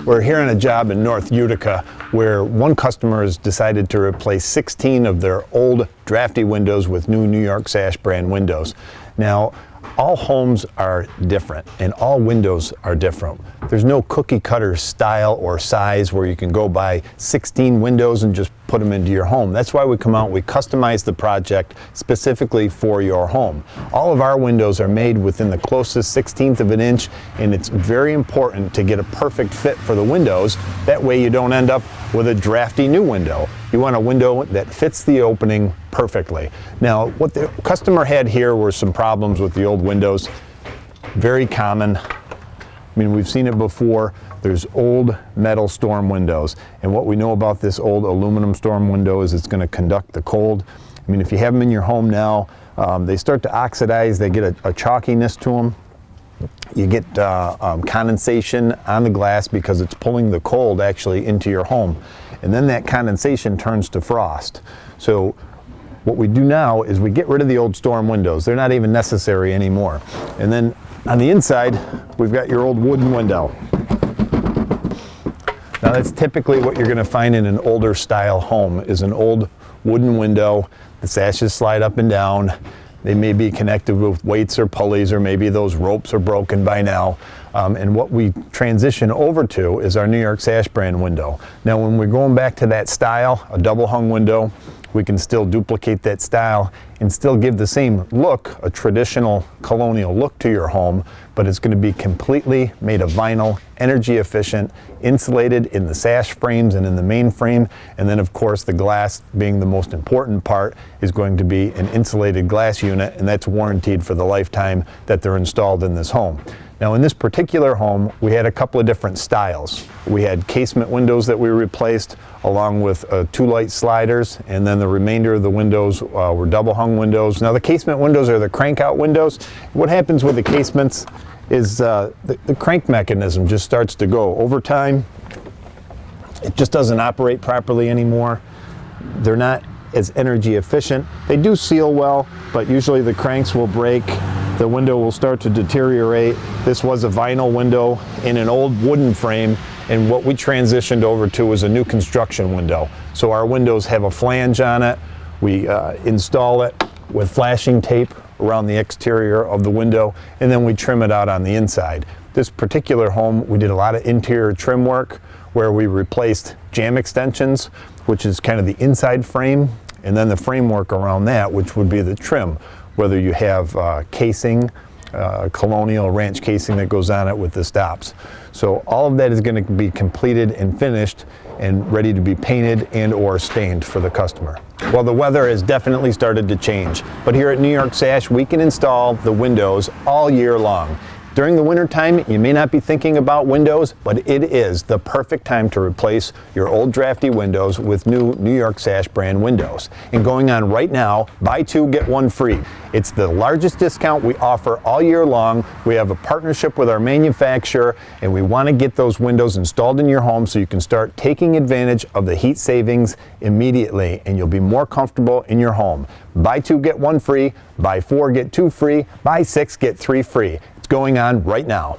We're here on a job in North Utica where one customer has decided to replace 16 of their old drafty windows with new New York Sash brand windows. Now, all homes are different and all windows are different. There's no cookie cutter style or size where you can go buy 16 windows and just put them into your home. That's why we come out, we customize the project specifically for your home. All of our windows are made within the closest 16th of an inch, and it's very important to get a perfect fit for the windows. That way you don't end up with a drafty new window. You want a window that fits the opening perfectly. Now, what the customer had here were some problems with the old windows. Very common. I mean, we've seen it before. There's old metal storm windows. And what we know about this old aluminum storm window is it's going to conduct the cold. I mean, if you have them in your home now, they start to oxidize. They get a chalkiness to them. You get condensation on the glass because it's pulling the cold actually into your home. And then that condensation turns to frost. So what we do now is we get rid of the old storm windows. They're not even necessary anymore. And then on the inside, we've got your old wooden window. Now that's typically what you're going to find in an older style home, is an old wooden window. The sashes slide up and down. They may be connected with weights or pulleys, or maybe those ropes are broken by now. And what we transition over to is our New York Sash brand window. Now when we're going back to that style, a double hung window, we can still duplicate that style and still give the same look, a traditional colonial look to your home, but it's going to be completely made of vinyl, energy efficient, insulated in the sash frames and in the main frame. And then of course the glass, being the most important part, is going to be an insulated glass unit, and that's warranted for the lifetime that they're installed in this home. Now in this particular home, we had a couple of different styles. We had casement windows that we replaced along with 2 light sliders, and then the remainder of the windows were double hung windows. Now the casement windows are the crank out windows. What happens with the casements is the crank mechanism just starts to go. Over time, it just doesn't operate properly anymore. They're not as energy efficient. They do seal well, but usually the cranks will break. The window will start to deteriorate. This was a vinyl window in an old wooden frame, and what we transitioned over to was a new construction window. So our windows have a flange on it. We install it with flashing tape around the exterior of the window, and then we trim it out on the inside. This particular home, we did a lot of interior trim work where we replaced jam extensions, which is kind of the inside frame, and then the framework around that, which would be the trim. Whether you have casing, colonial ranch casing that goes on it with the stops. So all of that is going to be completed and finished and ready to be painted and or stained for the customer. Well, the weather has definitely started to change, but here at New York Sash, we can install the windows all year long. During the winter time, you may not be thinking about windows, but it is the perfect time to replace your old drafty windows with new New York Sash brand windows. And going on right now, buy 2, get 1 free. It's the largest discount we offer all year long. We have a partnership with our manufacturer, and we want to get those windows installed in your home so you can start taking advantage of the heat savings immediately, and you'll be more comfortable in your home. Buy 2, get 1 free. Buy 4, get 2 free. Buy 6, get 3 free. Going on right now.